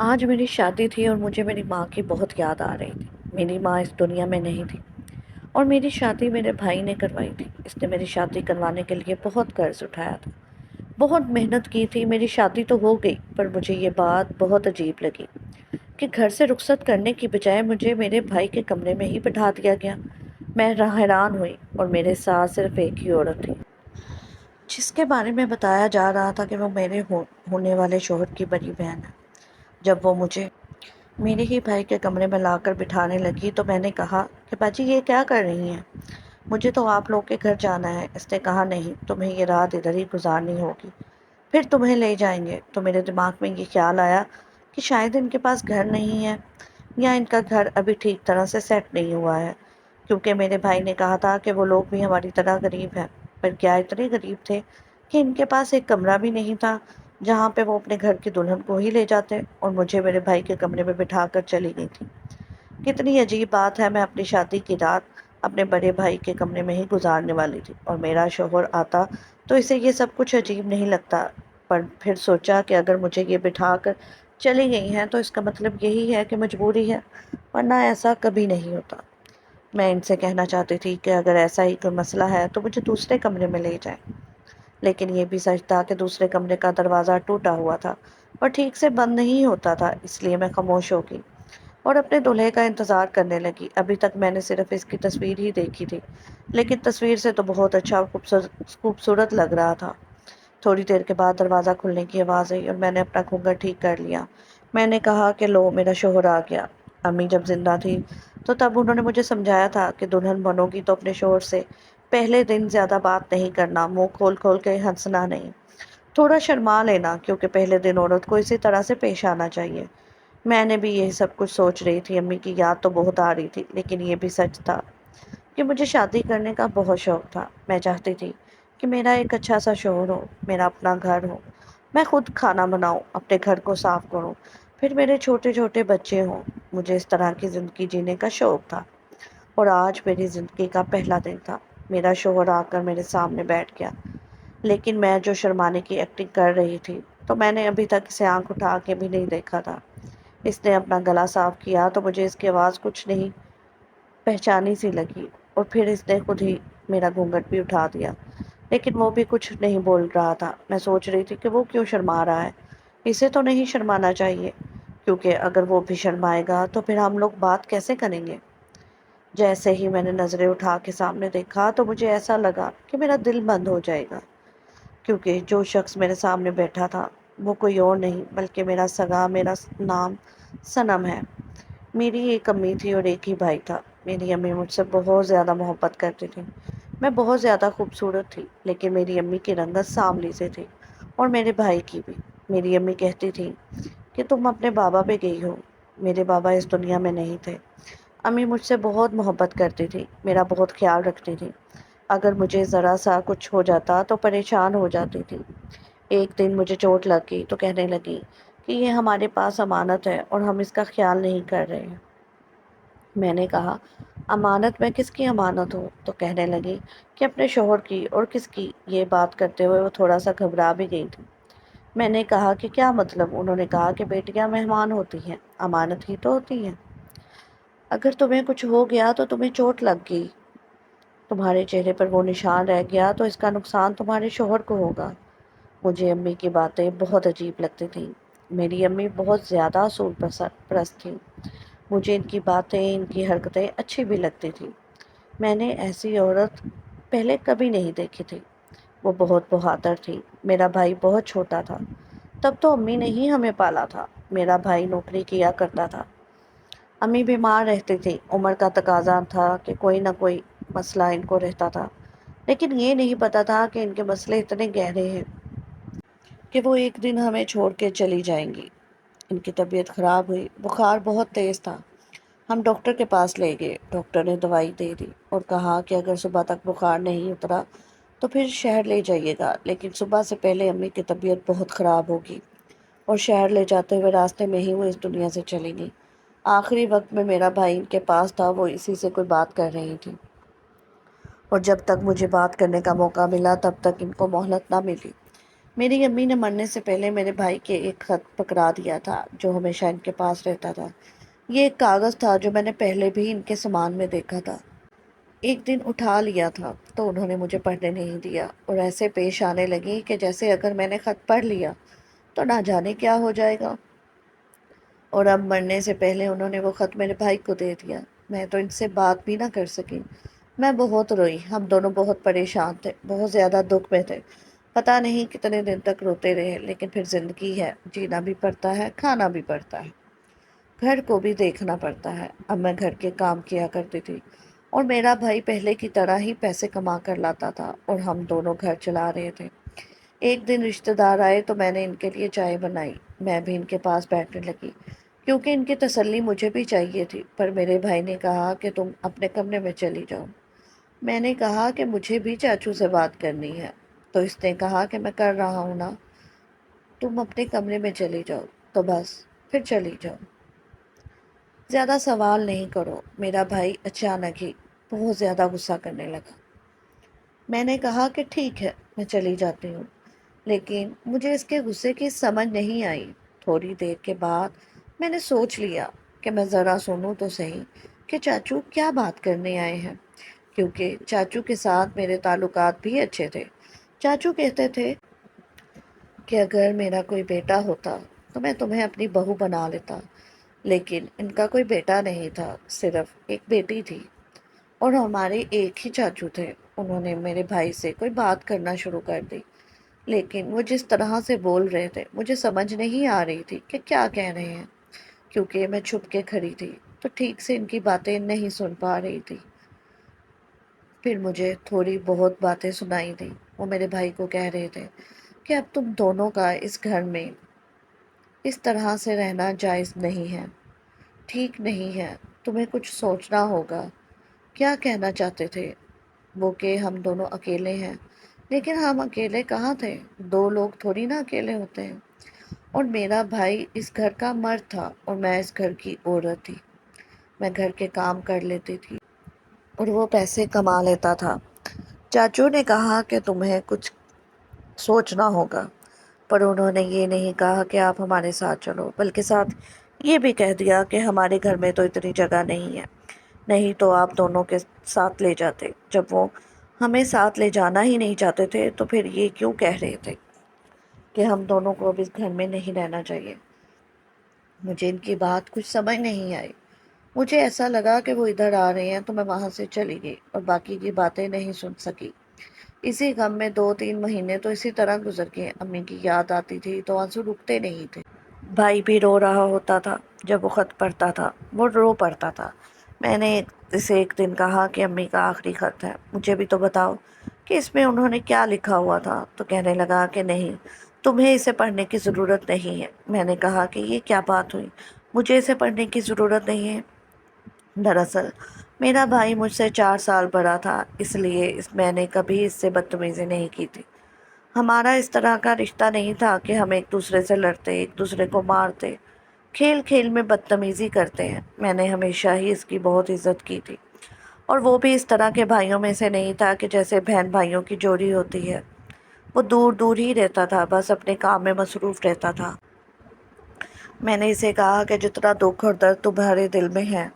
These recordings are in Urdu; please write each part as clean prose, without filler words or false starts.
آج میری شادی تھی اور مجھے میری ماں کی بہت یاد آ رہی تھی۔ میری ماں اس دنیا میں نہیں تھی اور میری شادی میرے بھائی نے کروائی تھی۔ اس نے میری شادی کروانے کے لیے بہت قرض اٹھایا تھا، بہت محنت کی تھی۔ میری شادی تو ہو گئی، پر مجھے یہ بات بہت عجیب لگی کہ گھر سے رخصت کرنے کی بجائے مجھے میرے بھائی کے کمرے میں ہی بٹھا دیا گیا۔ میں حیران ہوئی اور میرے ساتھ صرف ایک ہی عورت تھی جس کے بارے میں بتایا جا رہا تھا کہ وہ میرے ہونے والے شوہر کی بڑی بہن ہے۔ جب وہ مجھے میرے ہی بھائی کے کمرے میں لا کر بٹھانے لگی تو میں نے کہا کہ باجی یہ کیا کر رہی ہیں؟ مجھے تو آپ لوگ کے گھر جانا ہے۔ اس نے کہا نہیں، تمہیں یہ رات ادھر ہی گزارنی ہوگی، پھر تمہیں لے جائیں گے۔ تو میرے دماغ میں یہ خیال آیا کہ شاید ان کے پاس گھر نہیں ہے یا ان کا گھر ابھی ٹھیک طرح سے سیٹ نہیں ہوا ہے، کیونکہ میرے بھائی نے کہا تھا کہ وہ لوگ بھی ہماری طرح غریب ہیں۔ پر کیا اتنے غریب تھے کہ ان کے پاس ایک کمرہ بھی نہیں تھا جہاں پہ وہ اپنے گھر کی دلہن کو ہی لے جاتے اور مجھے میرے بھائی کے کمرے میں بٹھا کر چلی گئی تھی۔ کتنی عجیب بات ہے، میں اپنی شادی کی رات اپنے بڑے بھائی کے کمرے میں ہی گزارنے والی تھی اور میرا شوہر آتا تو اسے یہ سب کچھ عجیب نہیں لگتا۔ پر پھر سوچا کہ اگر مجھے یہ بٹھا کر چلی گئی ہیں تو اس کا مطلب یہی ہے کہ مجبوری ہے، ورنہ ایسا کبھی نہیں ہوتا۔ میں ان سے کہنا چاہتی تھی کہ اگر ایسا ہی کوئی مسئلہ ہے تو مجھے دوسرے کمرے میں لے جائیں، لیکن یہ بھی سچ تھا کہ دوسرے کمرے کا دروازہ ٹوٹا ہوا تھا اور ٹھیک سے بند نہیں ہوتا تھا، اس لیے میں خاموش ہو گئی اور اپنے دلہے کا انتظار کرنے لگی۔ ابھی تک میں نے صرف اس کی تصویر ہی دیکھی تھی، لیکن تصویر سے تو بہت اچھا اور خوبصورت لگ رہا تھا۔ تھوڑی دیر کے بعد دروازہ کھلنے کی آواز آئی اور میں نے اپنا گھونگھٹ ٹھیک کر لیا۔ میں نے کہا کہ لو، میرا شوہر آ گیا۔ امی جب زندہ تھی تو تب انہوں نے مجھے سمجھایا تھا کہ دلہن بنو گی تو اپنے شوہر سے پہلے دن زیادہ بات نہیں کرنا، منہ کھول کھول کے ہنسنا نہیں، تھوڑا شرما لینا، کیونکہ پہلے دن عورت کو اسی طرح سے پیش آنا چاہیے۔ میں نے بھی یہی سب کچھ سوچ رہی تھی۔ امی کی یاد تو بہت آ رہی تھی، لیکن یہ بھی سچ تھا کہ مجھے شادی کرنے کا بہت شوق تھا۔ میں چاہتی تھی کہ میرا ایک اچھا سا شوہر ہو، میرا اپنا گھر ہو، میں خود کھانا بناؤں، اپنے گھر کو صاف کروں، پھر میرے چھوٹے چھوٹے بچے ہوں۔ مجھے اس طرح کی زندگی جینے کا شوق تھا اور آج میری زندگی کا پہلا دن تھا۔ میرا شوہر آ کر میرے سامنے بیٹھ گیا، لیکن میں جو شرمانے کی ایکٹنگ کر رہی تھی تو میں نے ابھی تک اسے آنکھ اٹھا کے بھی نہیں دیکھا تھا۔ اس نے اپنا گلا صاف کیا تو مجھے اس کی آواز کچھ نہیں پہچانی سی لگی اور پھر اس نے خود ہی میرا گھونگھٹ بھی اٹھا دیا، لیکن وہ بھی کچھ نہیں بول رہا تھا۔ میں سوچ رہی تھی کہ وہ کیوں شرما رہا ہے، اسے تو نہیں شرمانا چاہیے، کیونکہ اگر وہ بھی شرمائے گا تو پھر ہم لوگ بات کیسے کریں گے۔ جیسے ہی میں نے نظریں اٹھا کے سامنے دیکھا تو مجھے ایسا لگا کہ میرا دل بند ہو جائے گا، کیونکہ جو شخص میرے سامنے بیٹھا تھا وہ کوئی اور نہیں بلکہ میرا سگا، میرا نام صنم ہے۔ میری ایک امی تھی اور ایک ہی بھائی تھا۔ میری امی مجھ سے بہت زیادہ محبت کرتی تھی۔ میں بہت زیادہ خوبصورت تھی، لیکن میری امی کی رنگت سانولی سے تھی اور میرے بھائی کی بھی۔ میری امی کہتی تھی کہ تم اپنے بابا پہ گئی ہو، میرے بابا اس دنیا میں نہیں تھے۔ امی مجھ سے بہت محبت کرتی تھی، میرا بہت خیال رکھتی تھی۔ اگر مجھے ذرا سا کچھ ہو جاتا تو پریشان ہو جاتی تھی۔ ایک دن مجھے چوٹ لگ گئی تو کہنے لگی کہ یہ ہمارے پاس امانت ہے اور ہم اس کا خیال نہیں کر رہے ہیں۔ میں نے کہا امانت؟ میں کس کی امانت ہوں؟ تو کہنے لگی کہ اپنے شوہر کی۔ اور کس کی؟ یہ بات کرتے ہوئے وہ تھوڑا سا گھبرا بھی گئی تھی۔ میں نے کہا کہ کیا مطلب؟ انہوں نے کہا کہ بیٹیاں مہمان ہوتی ہیں، امانت ہی تو ہوتی ہیں۔ اگر تمہیں کچھ ہو گیا تو تمہیں چوٹ لگ گئی، تمہارے چہرے پر وہ نشان رہ گیا تو اس کا نقصان تمہارے شوہر کو ہوگا۔ مجھے امی کی باتیں بہت عجیب لگتی تھیں۔ میری امی بہت زیادہ اصول پرست تھیں۔ مجھے ان کی باتیں، ان کی حرکتیں اچھی بھی لگتی تھیں۔ میں نے ایسی عورت پہلے کبھی نہیں دیکھی تھی۔ وہ بہت بہادر تھی۔ میرا بھائی بہت چھوٹا تھا، تب تو امی نے ہی ہمیں پالا تھا۔ میرا بھائی نوکری کیا کرتا تھا، امی بیمار رہتی تھی۔ عمر کا تقاضا تھا کہ کوئی نہ کوئی مسئلہ ان کو رہتا تھا، لیکن یہ نہیں پتا تھا کہ ان کے مسئلے اتنے گہرے ہیں کہ وہ ایک دن ہمیں چھوڑ کے چلی جائیں گی۔ ان کی طبیعت خراب ہوئی، بخار بہت تیز تھا۔ ہم ڈاکٹر کے پاس لے گئے، ڈاکٹر نے دوائی دے دی اور کہا کہ اگر صبح تک بخار نہیں اترا تو پھر شہر لے جائیے گا، لیکن صبح سے پہلے امی کی طبیعت بہت خراب ہوگی اور شہر لے جاتے ہوئے راستے میں ہی وہ اس دنیا سے چلی گئی۔ آخری وقت میں میرا بھائی ان کے پاس تھا، وہ اسی سے کوئی بات کر رہی تھی اور جب تک مجھے بات کرنے کا موقع ملا تب تک ان کو مہلت نہ ملی۔ میری امی نے مرنے سے پہلے میرے بھائی کے ایک خط پکڑا دیا تھا جو ہمیشہ ان کے پاس رہتا تھا۔ یہ ایک کاغذ تھا جو میں نے پہلے بھی ان کے سامان میں دیکھا تھا۔ ایک دن اٹھا لیا تھا تو انہوں نے مجھے پڑھنے نہیں دیا اور ایسے پیش آنے لگی کہ جیسے اگر میں نے خط پڑھ لیا تو نہ جانے کیا ہو جائے گا۔ اور اب مرنے سے پہلے انہوں نے وہ خط میرے بھائی کو دے دیا۔ میں تو ان سے بات بھی نہ کر سکی۔ میں بہت روئی، ہم دونوں بہت پریشان تھے، بہت زیادہ دکھ میں تھے۔ پتہ نہیں کتنے دن تک روتے رہے، لیکن پھر زندگی ہے، جینا بھی پڑتا ہے، کھانا بھی پڑتا ہے، گھر کو بھی دیکھنا پڑتا ہے۔ اب میں گھر کے کام کیا کرتی تھی اور میرا بھائی پہلے کی طرح ہی پیسے کما کر لاتا تھا اور ہم دونوں گھر چلا رہے تھے۔ ایک دن رشتہ دار آئے تو میں نے ان کے لیے چائے بنائی۔ میں بھی ان کے پاس بیٹھنے لگی کیونکہ ان کی تسلی مجھے بھی چاہیے تھی، پر میرے بھائی نے کہا کہ تم اپنے کمرے میں چلی جاؤ۔ میں نے کہا کہ مجھے بھی چاچو سے بات کرنی ہے، تو اس نے کہا کہ میں کر رہا ہوں نا، تم اپنے کمرے میں چلی جاؤ۔ تو بس پھر چلی جاؤ، زیادہ سوال نہیں کرو۔ میرا بھائی اچانک ہی بہت زیادہ غصہ کرنے لگا۔ میں نے کہا کہ ٹھیک ہے، میں چلی جاتی ہوں، لیکن مجھے اس کے غصے کی سمجھ نہیں آئی۔ تھوڑی دیر کے بعد میں نے سوچ لیا کہ میں ذرا سنوں تو صحیح کہ چاچو کیا بات کرنے آئے ہیں، کیونکہ چاچو کے ساتھ میرے تعلقات بھی اچھے تھے۔ چاچو کہتے تھے کہ اگر میرا کوئی بیٹا ہوتا تو میں تمہیں اپنی بہو بنا لیتا، لیکن ان کا کوئی بیٹا نہیں تھا، صرف ایک بیٹی تھی۔ اور ہمارے ایک ہی چاچو تھے۔ انہوں نے میرے بھائی سے کوئی بات کرنا شروع کر دی، لیکن وہ جس طرح سے بول رہے تھے مجھے سمجھ نہیں آ رہی تھی کہ کیا کہہ رہے ہیں، کیونکہ میں چھپ کے کھڑی تھی تو ٹھیک سے ان کی باتیں نہیں سن پا رہی تھی۔ پھر مجھے تھوڑی بہت باتیں سنائی دیں۔ وہ میرے بھائی کو کہہ رہے تھے کہ اب تم دونوں کا اس گھر میں اس طرح سے رہنا جائز نہیں ہے، ٹھیک نہیں ہے، تمہیں کچھ سوچنا ہوگا۔ کیا کہنا چاہتے تھے وہ کہ ہم دونوں اکیلے ہیں، لیکن ہم اکیلے کہاں تھے؟ دو لوگ تھوڑی نا اکیلے ہوتے ہیں۔ اور میرا بھائی اس گھر کا مرد تھا اور میں اس گھر کی عورت تھی۔ میں گھر کے کام کر لیتی تھی اور وہ پیسے کما لیتا تھا۔ چاچو نے کہا کہ تمہیں کچھ سوچنا ہوگا، پر انہوں نے یہ نہیں کہا کہ آپ ہمارے ساتھ چلو، بلکہ ساتھ یہ بھی کہہ دیا کہ ہمارے گھر میں تو اتنی جگہ نہیں ہے، نہیں تو آپ دونوں کے ساتھ لے جاتے۔ جب وہ ہمیں ساتھ لے جانا ہی نہیں چاہتے تھے تو پھر یہ کیوں کہہ رہے تھے کہ ہم دونوں کو اب اس گھر میں نہیں رہنا چاہیے؟ مجھے ان کی بات کچھ سمجھ نہیں آئی۔ مجھے ایسا لگا کہ وہ ادھر آ رہے ہیں تو میں وہاں سے چلی گئی اور باقی کی باتیں نہیں سن سکی۔ اسی غم میں 2-3 مہینے تو اسی طرح گزر گئے۔ امی کی یاد آتی تھی تو آنسو رکتے نہیں تھے۔ بھائی بھی رو رہا ہوتا تھا جب وہ خط پڑھتا تھا، وہ رو پڑتا تھا۔ میں نے اسے ایک دن کہا کہ امی کا آخری خط ہے، مجھے بھی تو بتاؤ کہ اس میں انہوں نے کیا لکھا ہوا تھا۔ تو کہنے لگا کہ نہیں، تمہیں اسے پڑھنے کی ضرورت نہیں ہے۔ میں نے کہا کہ یہ کیا بات ہوئی، مجھے اسے پڑھنے کی ضرورت نہیں ہے۔ دراصل میرا بھائی مجھ سے 4 سال بڑا تھا، اس لیے میں نے کبھی اس سے بدتمیزی نہیں کی تھی۔ ہمارا اس طرح کا رشتہ نہیں تھا کہ ہم ایک دوسرے سے لڑتے، ایک دوسرے کو مارتے، کھیل کھیل میں بدتمیزی کرتے ہیں۔ میں نے ہمیشہ ہی اس کی بہت عزت کی تھی، اور وہ بھی اس طرح کے بھائیوں میں سے نہیں تھا کہ جیسے بہن بھائیوں کی جوڑی ہوتی ہے۔ وہ دور دور ہی رہتا تھا، بس اپنے کام میں مصروف رہتا تھا۔ میں نے اسے کہا کہ جتنا دکھ اور درد تمہارے دل میں ہے،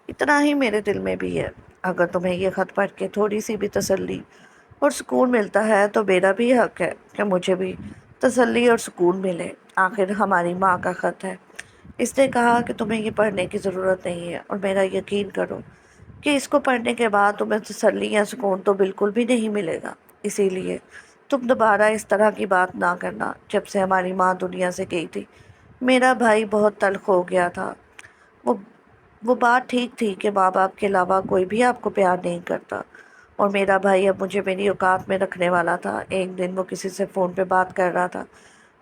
اتنا ہی میرے دل میں بھی ہے۔ اگر تمہیں یہ خط پڑھ کے تھوڑی سی بھی تسلی اور سکون ملتا ہے تو میرا بھی حق ہے کہ مجھے بھی تسلی اور سکون ملے۔ آخر ہماری ماں کا خط ہے۔ اس نے کہا کہ تمہیں یہ پڑھنے کی ضرورت نہیں ہے، اور میرا یقین کرو کہ اس کو پڑھنے کے بعد تمہیں تسلی یا سکون تو بالکل بھی نہیں ملے گا۔ اسی لیے تم دوبارہ اس طرح کی بات نہ کرنا۔ جب سے ہماری ماں دنیا سے گئی تھی میرا بھائی بہت تلخ ہو گیا تھا۔ وہ وہ بات ٹھیک تھی کہ ماں باپ کے علاوہ کوئی بھی آپ کو پیار نہیں کرتا، اور میرا بھائی اب مجھے میری اوقات میں رکھنے والا تھا۔ ایک دن وہ کسی سے فون پہ بات کر رہا تھا،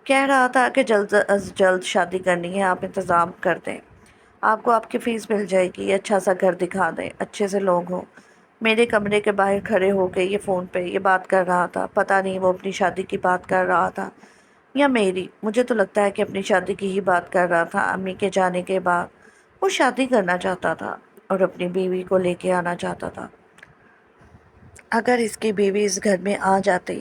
کہہ رہا تھا کہ جلد از جلد شادی کرنی ہے، آپ انتظام کر دیں، آپ کو آپ کی فیس مل جائے گی، اچھا سا گھر دکھا دیں، اچھے سے لوگ ہوں۔ میرے کمرے کے باہر کھڑے ہو کے یہ فون پہ یہ بات کر رہا تھا۔ پتہ نہیں وہ اپنی شادی کی بات کر رہا تھا یا میری، مجھے تو لگتا ہے کہ اپنی شادی کی ہی بات کر رہا تھا۔ امی کے جانے کے بعد وہ شادی کرنا چاہتا تھا اور اپنی بیوی کو لے کے آنا چاہتا تھا۔ اگر اس کی بیوی اس گھر میں آ جاتی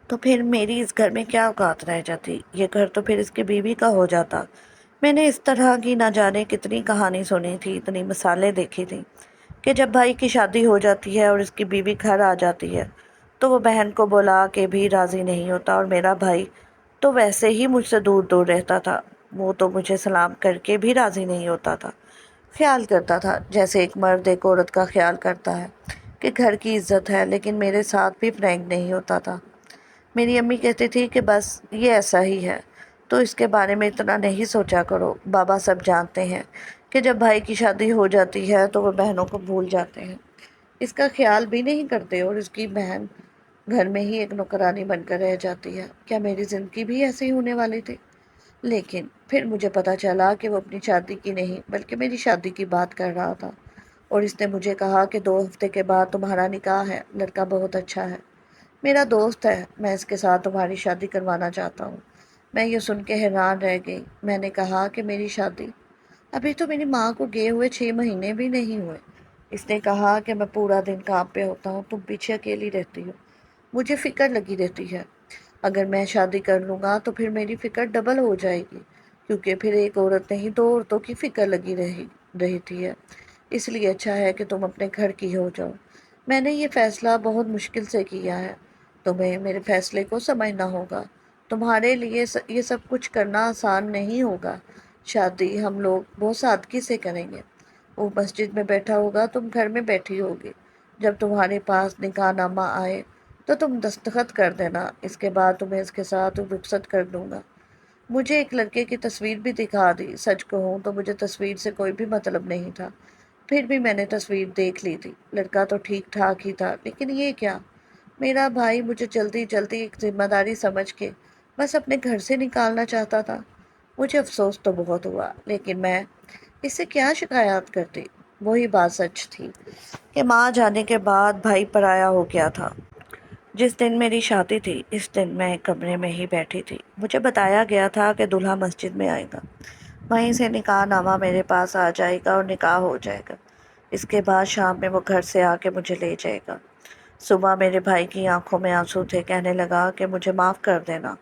تو پھر میری اس گھر میں کیا اوقات رہ جاتی؟ یہ گھر تو پھر اس کی بیوی کا ہو جاتا۔ میں نے اس طرح کی نہ جانے کتنی کہانی سنی تھی، اتنی مثالیں دیکھی تھیں کہ جب بھائی کی شادی ہو جاتی ہے اور اس کی بیوی گھر آ جاتی ہے تو وہ بہن کو بلا کے بھی راضی نہیں ہوتا، اور میرا بھائی تو ویسے ہی مجھ سے دور دور رہتا تھا، وہ تو مجھے سلام کر کے بھی راضی نہیں ہوتا تھا۔ خیال کرتا تھا جیسے ایک مرد ایک عورت کا خیال کرتا ہے کہ گھر کی عزت ہے، لیکن میرے ساتھ بھی فرینک نہیں ہوتا تھا۔ میری امی کہتی تھی کہ بس یہ ایسا ہی ہے، تو اس کے بارے میں اتنا نہیں سوچا کرو، بابا سب جانتے ہیں کہ جب بھائی کی شادی ہو جاتی ہے تو وہ بہنوں کو بھول جاتے ہیں، اس کا خیال بھی نہیں کرتے، اور اس کی بہن گھر میں ہی ایک نوکرانی بن کر رہ جاتی ہے۔ کیا میری زندگی بھی ایسے ہی ہونے والی تھی؟ لیکن پھر مجھے پتا چلا کہ وہ اپنی شادی کی نہیں بلکہ میری شادی کی بات کر رہا تھا، اور اس نے مجھے کہا کہ 2 ہفتے کے بعد تمہارا نکاح ہے، لڑکا بہت اچھا ہے، میرا دوست ہے، میں اس کے ساتھ تمہاری شادی کروانا چاہتا ہوں۔ میں یہ سن کے حیران رہ گئی۔ میں نے کہا کہ میری شادی؟ ابھی تو میری ماں کو گئے ہوئے 6 مہینے بھی نہیں ہوئے۔ اس نے کہا کہ میں پورا دن کام پہ ہوتا ہوں، تم پیچھے اکیلی رہتی ہو، مجھے فکر لگی رہتی ہے۔ اگر میں شادی کر لوں گا تو پھر میری فکر ڈبل ہو جائے گی، کیونکہ پھر ایک عورت نہیں 2 عورتوں کی فکر لگی رہتی ہے۔ اس لیے اچھا ہے کہ تم اپنے گھر کی ہو جاؤ۔ میں نے یہ فیصلہ بہت مشکل سے کیا ہے، تمہیں میرے فیصلے کو سمجھنا ہوگا، تمہارے لیے یہ سب کچھ کرنا آسان نہیں ہوگا۔ شادی ہم لوگ بہت سادگی سے کریں گے، وہ مسجد میں بیٹھا ہوگا، تم گھر میں بیٹھی ہوگی، جب تمہارے پاس نکاح نامہ آئے تو تم دستخط کر دینا، اس کے بعد تمہیں اس کے ساتھ رخصت کر دوں گا۔ مجھے ایک لڑکے کی تصویر بھی دکھا دی، سچ کہوں تو مجھے تصویر سے کوئی بھی مطلب نہیں تھا، پھر بھی میں نے تصویر دیکھ لی تھی، لڑکا تو ٹھیک ٹھاک ہی تھا، لیکن یہ کیا؟ میرا بھائی مجھے جلدی جلدی ایک ذمہ داری سمجھ کے بس اپنے گھر سے نکالنا چاہتا تھا۔ مجھے افسوس تو بہت ہوا، لیکن میں اس سے کیا شکایت کرتی؟ وہی بات سچ تھی کہ ماں جانے کے بعد بھائی پرایا ہو گیا تھا۔ جس دن میری شادی تھی اس دن میں ایک کمرے میں ہی بیٹھی تھی، مجھے بتایا گیا تھا کہ دلہا مسجد میں آئے گا، وہیں سے نکاح نامہ میرے پاس آ جائے گا اور نکاح ہو جائے گا، اس کے بعد شام میں وہ گھر سے آ کے مجھے لے جائے گا۔ صبح میرے بھائی کی آنکھوں میں آنسو تھے، کہنے لگا کہ مجھے معاف کر دینا،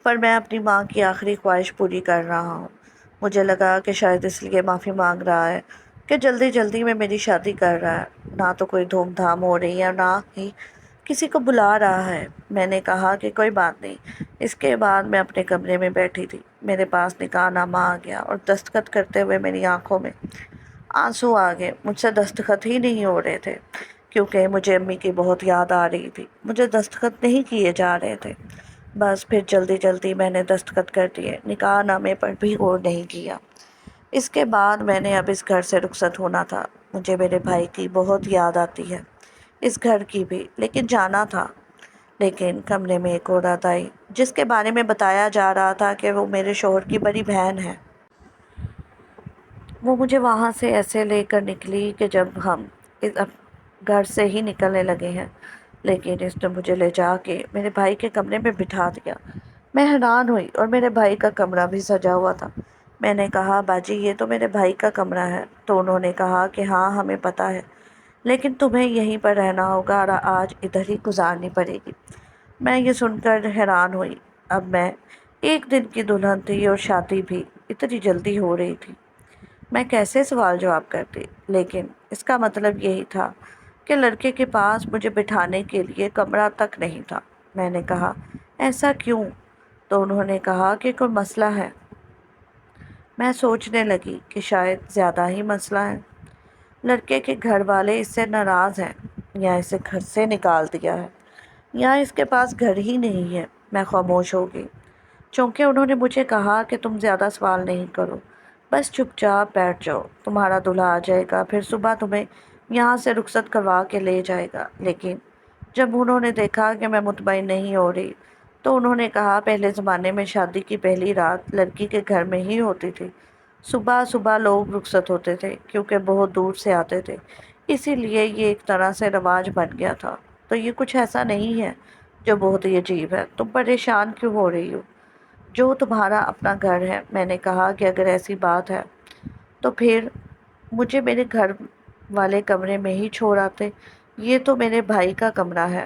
پر میں اپنی ماں کی آخری خواہش پوری کر رہا ہوں۔ مجھے لگا کہ شاید اس لیے معافی مانگ رہا ہے کہ جلدی جلدی میں میری شادی کر رہا ہے، نہ تو کوئی دھوم دھام ہو رہی ہے، نہ ہی کسی کو بلا رہا ہے۔ میں نے کہا کہ کوئی بات نہیں۔ اس کے بعد میں اپنے کمرے میں بیٹھی تھی، میرے پاس نکاح نامہ آ گیا اور دستخط کرتے ہوئے میری آنکھوں میں آنسو آ گئے، مجھ سے دستخط ہی نہیں ہو رہے تھے، کیونکہ مجھے امی کی بہت یاد آ رہی تھی، مجھے دستخط نہیں کیے جا رہے تھے۔ بس پھر جلدی جلدی میں نے دستخط کر دیے، نکاح نامے پر بھی غور نہیں کیا۔ اس کے بعد میں نے اب اس گھر سے رخصت ہونا تھا۔ مجھے میرے بھائی کی بہت یاد آتی ہے، اس گھر کی بھی، لیکن جانا تھا۔ لیکن کمرے میں ایک عورت آئی جس کے بارے میں بتایا جا رہا تھا کہ وہ میرے شوہر کی بڑی بہن ہے۔ وہ مجھے وہاں سے ایسے لے کر نکلی کہ جب ہم اس گھر سے ہی نکلنے لگے ہیں، لیکن اس نے مجھے لے جا کے میرے بھائی کے کمرے میں بٹھا دیا۔ میں حیران ہوئی، اور میرے بھائی کا کمرہ بھی سجا ہوا تھا۔ میں نے کہا باجی یہ تو میرے بھائی کا کمرہ ہے، تو انہوں نے کہا کہ ہاں ہمیں پتہ ہے، لیکن تمہیں یہیں پر رہنا ہوگا اور آج ادھر ہی گزارنی پڑے گی۔ میں یہ سن کر حیران ہوئی، اب میں ایک دن کی دلہن تھی اور شادی بھی اتنی جلدی ہو رہی تھی، میں کیسے سوال جواب کرتی؟ لیکن اس کا مطلب یہی تھا کہ لڑکے کے پاس مجھے بٹھانے کے لیے کمرہ تک نہیں تھا۔ میں نے کہا ایسا کیوں؟ تو انہوں نے کہا کہ کوئی مسئلہ ہے۔ میں سوچنے لگی کہ شاید زیادہ ہی مسئلہ ہے، لڑکے کے گھر والے اس سے ناراض ہیں، یا اسے گھر سے نکال دیا ہے، یا اس کے پاس گھر ہی نہیں ہے۔ میں خاموش ہو گئی، چونکہ انہوں نے مجھے کہا کہ تم زیادہ سوال نہیں کرو، بس چپ چاپ بیٹھ جاؤ، تمہارا دلہا آ جائے گا، پھر صبح تمہیں یہاں سے رخصت کروا کے لے جائے گا۔ لیکن جب انہوں نے دیکھا کہ میں مطمئن نہیں ہو رہی تو انہوں نے کہا پہلے زمانے میں شادی کی پہلی رات لڑکی کے گھر میں ہی ہوتی تھی، صبح صبح لوگ رخصت ہوتے تھے کیونکہ بہت دور سے آتے تھے، اسی لیے یہ ایک طرح سے رواج بن گیا تھا۔ تو یہ کچھ ایسا نہیں ہے جو بہت ہی عجیب ہے، تم پریشان کیوں ہو رہی ہو؟ جو تمہارا اپنا گھر ہے۔ میں نے کہا کہ اگر ایسی بات ہے تو پھر مجھے میرے گھر والے کمرے میں ہی چھوڑ آتے، یہ تو میرے بھائی کا کمرہ ہے۔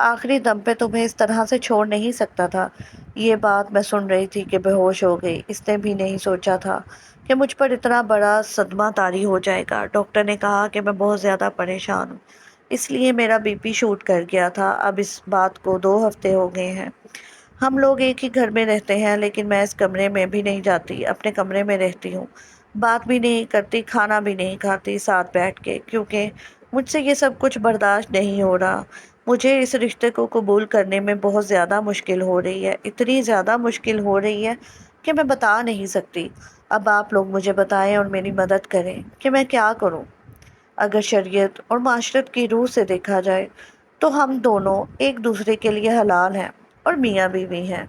آخری دم پہ تمہیں اس طرح سے چھوڑ نہیں سکتا تھا۔ یہ بات میں سن رہی تھی کہ بے ہوش ہو گئی۔ اس نے بھی نہیں سوچا تھا کہ مجھ پر اتنا بڑا صدمہ طاری ہو جائے گا۔ ڈاکٹر نے کہا کہ میں بہت زیادہ پریشان ہوں، اس لیے میرا بی پی شوٹ کر گیا تھا۔ اب اس بات کو 2 ہفتے ہو گئے ہیں۔ ہم لوگ ایک ہی گھر میں رہتے ہیں، لیکن میں اس کمرے میں بھی نہیں جاتی، اپنے کمرے میں رہتی ہوں، بات بھی نہیں کرتی، کھانا بھی نہیں کھاتی ساتھ بیٹھ کے، کیونکہ مجھ سے یہ سب کچھ برداشت نہیں ہو رہا۔ مجھے اس رشتے کو قبول کرنے میں بہت زیادہ مشکل ہو رہی ہے، اتنی زیادہ مشکل ہو رہی ہے کہ میں بتا نہیں سکتی۔ اب آپ لوگ مجھے بتائیں اور میری مدد کریں کہ میں کیا کروں۔ اگر شریعت اور معاشرت کی روح سے دیکھا جائے تو ہم دونوں ایک دوسرے کے لیے حلال ہیں اور میاں بیوی ہیں،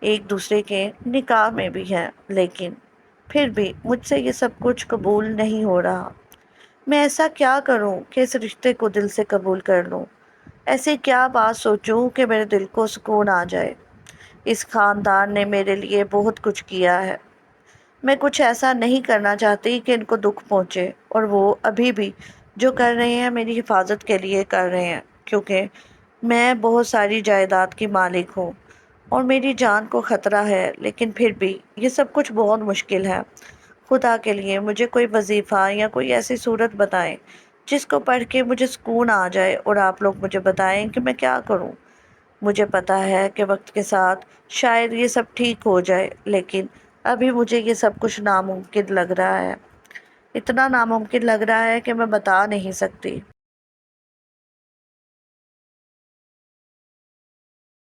ایک دوسرے کے نکاح میں بھی ہیں، لیکن پھر بھی مجھ سے یہ سب کچھ قبول نہیں ہو رہا۔ میں ایسا کیا کروں کہ اس رشتے کو دل سے قبول کر لوں؟ ایسی کیا بات سوچوں کہ میرے دل کو سکون آ جائے؟ اس خاندان نے میرے لیے بہت کچھ کیا ہے، میں کچھ ایسا نہیں کرنا چاہتی کہ ان کو دکھ پہنچے، اور وہ ابھی بھی جو کر رہے ہیں میری حفاظت کے لیے کر رہے ہیں، کیونکہ میں بہت ساری جائیداد کی مالک ہوں اور میری جان کو خطرہ ہے، لیکن پھر بھی یہ سب کچھ بہت مشکل ہے۔ خدا کے لیے مجھے کوئی وظیفہ یا کوئی ایسی صورت بتائیں جس کو پڑھ کے مجھے سکون آ جائے، اور آپ لوگ مجھے بتائیں کہ میں کیا کروں۔ مجھے پتا ہے کہ وقت کے ساتھ شاید یہ سب ٹھیک ہو جائے، لیکن ابھی مجھے یہ سب کچھ ناممکن لگ رہا ہے، اتنا ناممکن لگ رہا ہے کہ میں بتا نہیں سکتی۔